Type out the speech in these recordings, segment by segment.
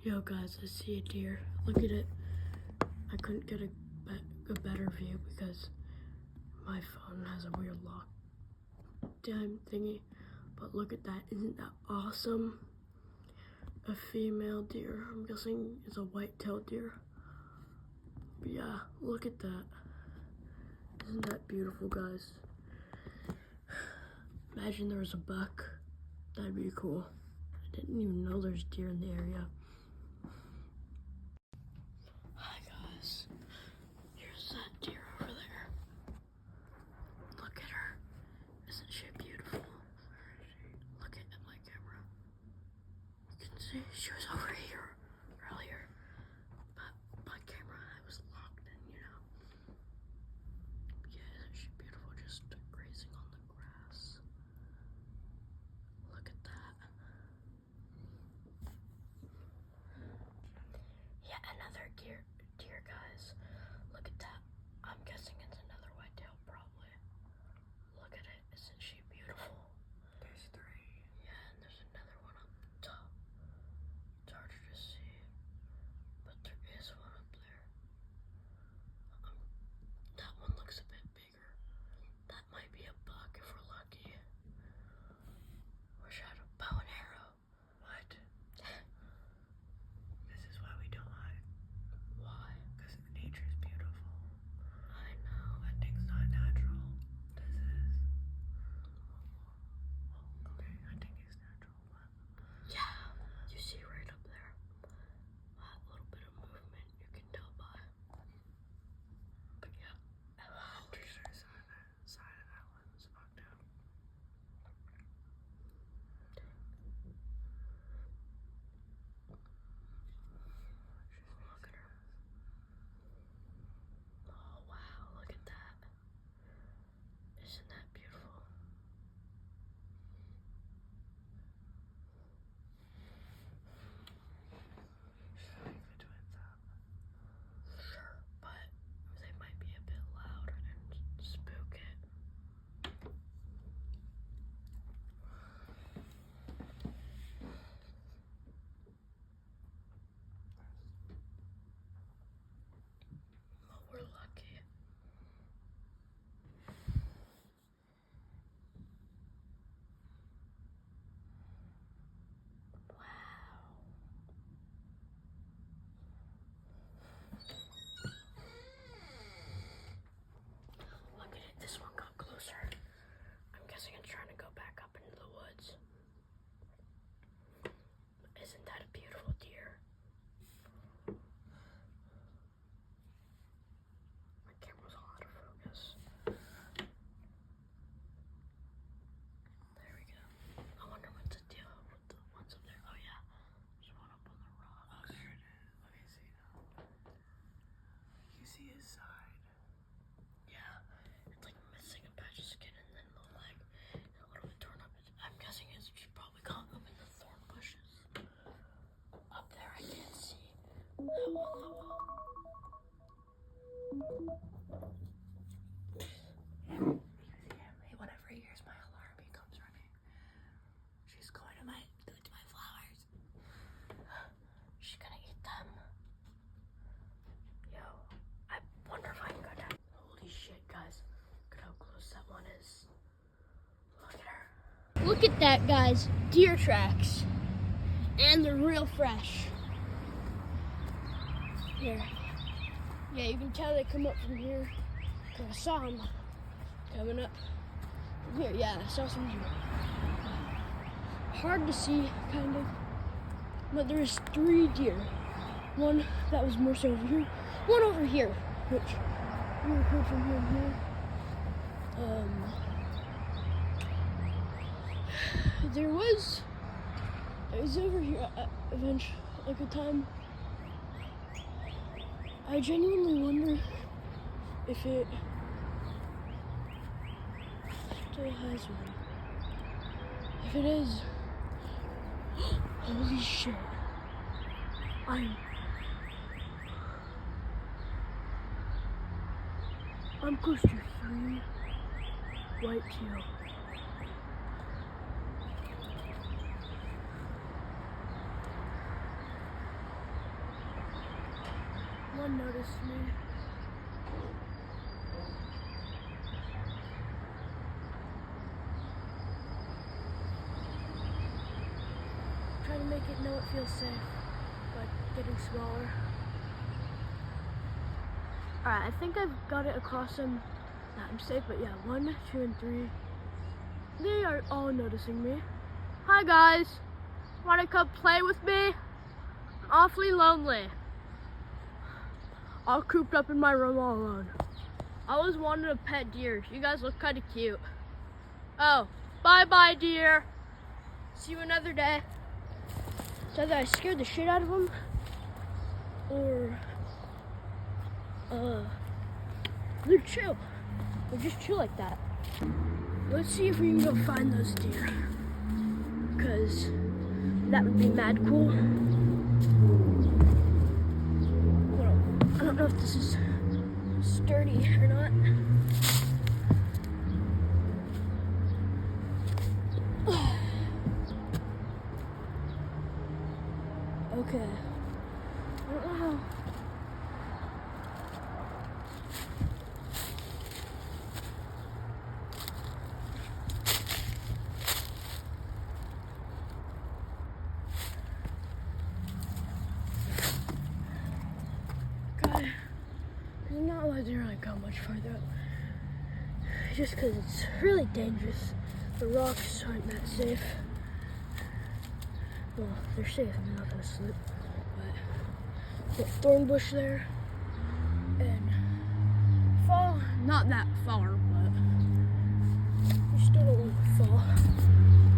Yo guys, I see a deer. Look at it. I couldn't get a better view because my phone has a weird lock time thingy. But look at that. Isn't that awesome? A female deer. I'm guessing it's a white-tailed deer. But yeah, look at that. Isn't that beautiful, guys? Imagine there was a buck. That'd be cool. I didn't even know there's deer in the area. Hi guys. Here's that deer over there. Look at her. Isn't she beautiful? Look at my camera. You can see she was over here earlier. But my camera was locked in, you know. Yeah, isn't she beautiful? Just grazing on the grass. Look at that. Yeah, another deer, guys. Look at that. I'm guessing it's another whitetail, probably. Look at it. Isn't she beautiful? There's three. Yeah, and there's another one up top. It's harder to see, but there is one up there. That one looks a bit bigger. That might be a buck if we're lucky. Wish I had a bow and arrow. What? This is why we don't hunt. Why? Because nature is beautiful. I know. Hunting's not natural. This is. Well, okay, hunting is natural, but. Yeah, you see right up there. That little bit of movement you can tell by. But yeah. Pretty sure side of that one's fucked up. Look at her. Oh wow, look at that. Isn't that beautiful? Should I leave the twins up? Sure, but they might be a bit loud and spook it. Well, we're lucky. Wow. Look at it, this one got closer. I'm guessing it's trying to go back up into the woods. Isn't that a beautiful deer? My camera's all out of focus. There we go. I wonder what's the deal with the ones up there. Oh yeah, there's one up on the rock. Oh, there it is. Let me see now. You see his side. Yeah, it's like missing a patch of skin and then the leg and a little bit torn up. I'm guessing she probably got up in the thorn bushes. Up there, I can't see that well. Whenever he hears my alarm, he comes running. She's going to my flowers. She's gonna eat them. Yo, I wonder if I can go down. Holy shit, guys. Look at how close that one is. Look at her. Look at that, guys. Deer tracks. And they're real fresh. Here. Yeah, you can tell they come up from here. Cause I saw them coming up from here. Yeah, I saw some deer. Hard to see, kind of. But there's 3 deer. One that was more so over here. One over here, which you heard from here and here. It was over here eventually, like a time. I genuinely wonder if it still has one. If it is, holy shit. I'm close to 3 whitetail. one noticed me. Trying to make it know it feels safe, but getting smaller. Alright, I think I've got it across them that I'm safe, but yeah, 1, 2, and 3. They are all noticing me. Hi guys, wanna come play with me? I'm awfully lonely. All cooped up in my room all alone. I always wanted a pet deer. You guys look kinda cute. Oh, bye-bye deer. See you another day. So either I scared the shit out of them, or they're chill. They're just chill like that. Let's see if we can go find those deer, because that would be mad cool. Well, I don't know if this is sturdy or not. Okay. I don't know how. God, I'm not allowed to really go much farther up. Just because it's really dangerous. The rocks aren't that safe. Well, they're safe, I'm not gonna slip. But there's a thorn bush there. And fall, not that far, but you still don't want to fall.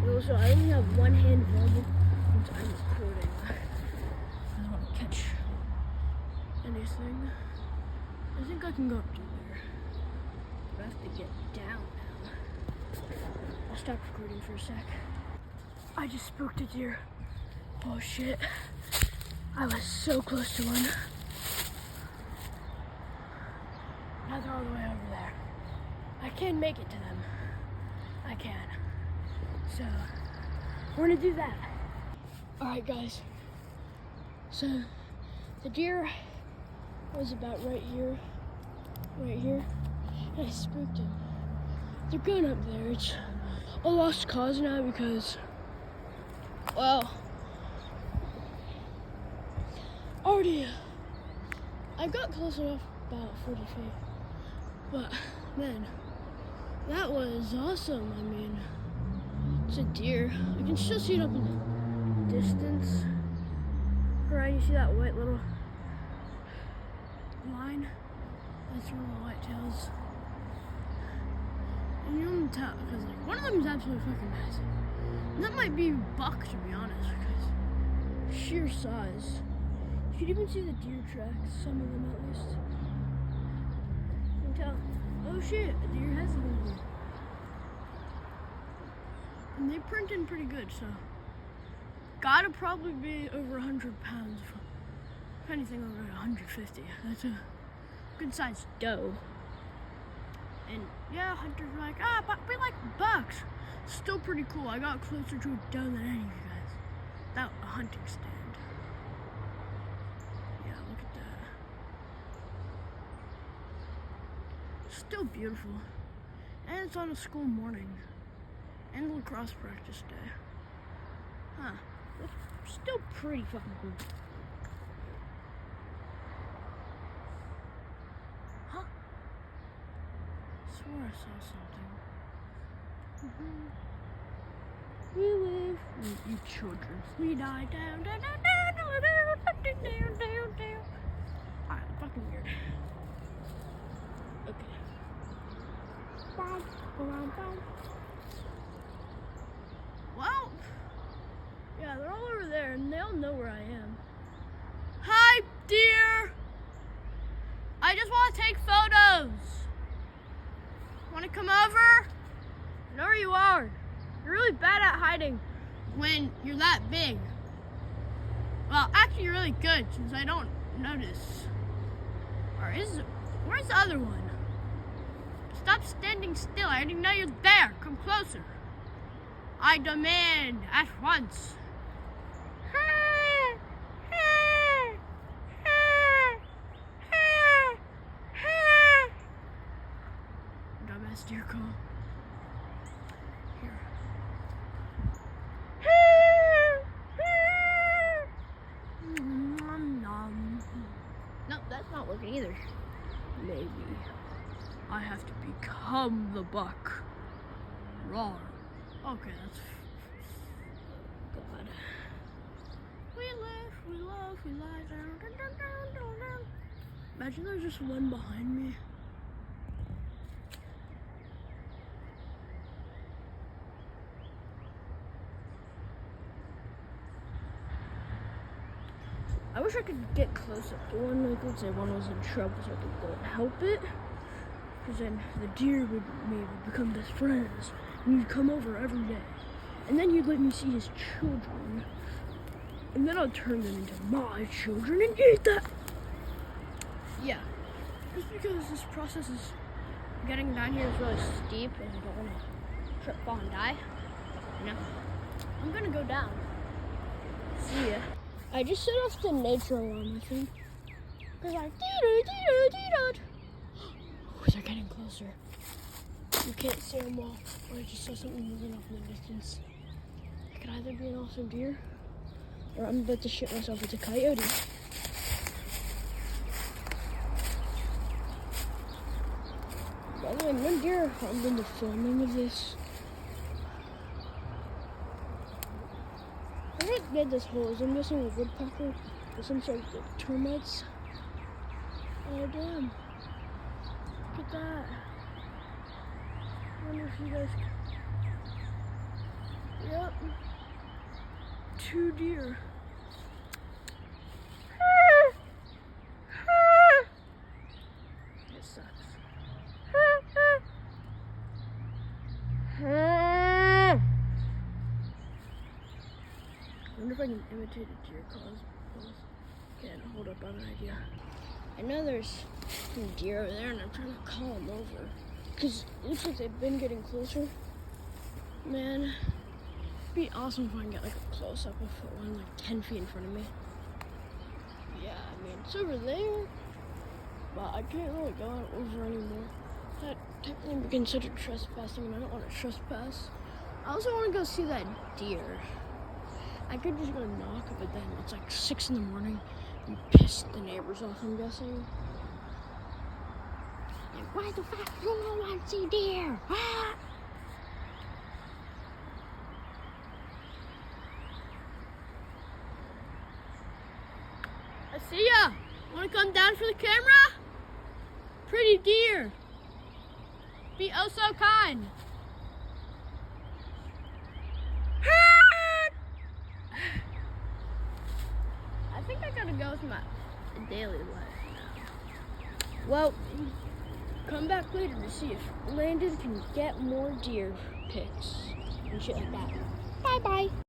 And also, I only have one hand available since I'm recording. I don't want to catch anything. I think I can go up to there. But I have to get down now. I'll stop recording for a sec. I just spooked a deer. Oh shit. I was so close to one. Now they're all the way over there. I can make it to them. I can. So, we're gonna do that. Alright guys. So, the deer was about right here. Right here. And I spooked him. They're going up there. It's a lost cause now because, well, already, I got close enough, about 40 feet, but man, that was awesome. I mean, it's a deer. I can still see it up in the distance. Right, you see that white little line? That's one of the white tails. And you're gonna tell, because like, one of them is absolutely fucking massive. And that might be a buck, to be honest, because sheer size. You can even see the deer tracks, some of them at least. You can tell, oh shit, a deer has been here. And they print in pretty good, so gotta probably be over 100 pounds. If anything over 150. That's a good sized doe. And yeah, hunters are like, but we like bucks. Still pretty cool. I got closer to a doe than any of you guys. Without a hunting stand. Yeah, look at that. Still beautiful. And it's on a school morning. And lacrosse practice day. Huh. That's still pretty fucking cool. Huh? I swore I saw something. We live, you children. We die down, down, down, down, down, down, down, down, down. Alright, fucking weird. Okay. Bye. Well, yeah, they're all over there, and they all know where I am. Hi, dear. I just want to take photos. Want to come over? I know where you are. You're really bad at hiding when you're that big. Well, actually, you're really good since I don't notice. Where's the other one? Stop standing still. I already know you're there. Come closer. I demand at once. I have to become the buck. Roar. Okay, that's God. We live, we love, we lie down, down, down, down, down, down. Imagine there's just one behind me. I wish I could get close up to one, like let's say one was in trouble so I could go and help it. Because then the deer would maybe become best friends. And you'd come over every day. And then you'd let me see his children. And then I'd turn them into my children and eat them. Yeah. Just because this process is getting down here is really steep and I don't want to trip, fall, and die. You know? I'm gonna go down. See ya. I just set off the nature alarm, I think. Because I'm dee-doo. Oh, they're getting closer. You can't see them all. I just saw something moving off in the distance. It could either be an awesome deer, or I'm about to shit myself with a coyote. By the way, no deer harmed in the filming of this. I think made this hole. I'm guessing a woodpecker or some sort of termites. Oh damn. Look at that. I wonder if you guys. Yep. 2 deer. It sucks. I wonder if I can imitate a deer calls. Can't hold up on an idea. I know there's some deer over there and I'm trying to call them over. Because it looks like they've been getting closer. Man, it'd be awesome if I can get like a close up of one like 10 feet in front of me. Yeah, I mean, it's over there. But I can't really go over anymore. That technically would be considered trespassing and I don't want to trespass. I also want to go see that deer. I could just go knock, but then it's like 6 in the morning and piss the neighbors off, I'm guessing. Like, why the fuck you don't want to see deer? Ah! I see ya! Wanna come down for the camera? Pretty deer. Be oh so kind. I think I gotta go with my daily life now. Well, come back later to see if Landon can get more deer pics and shit like that. Bye bye.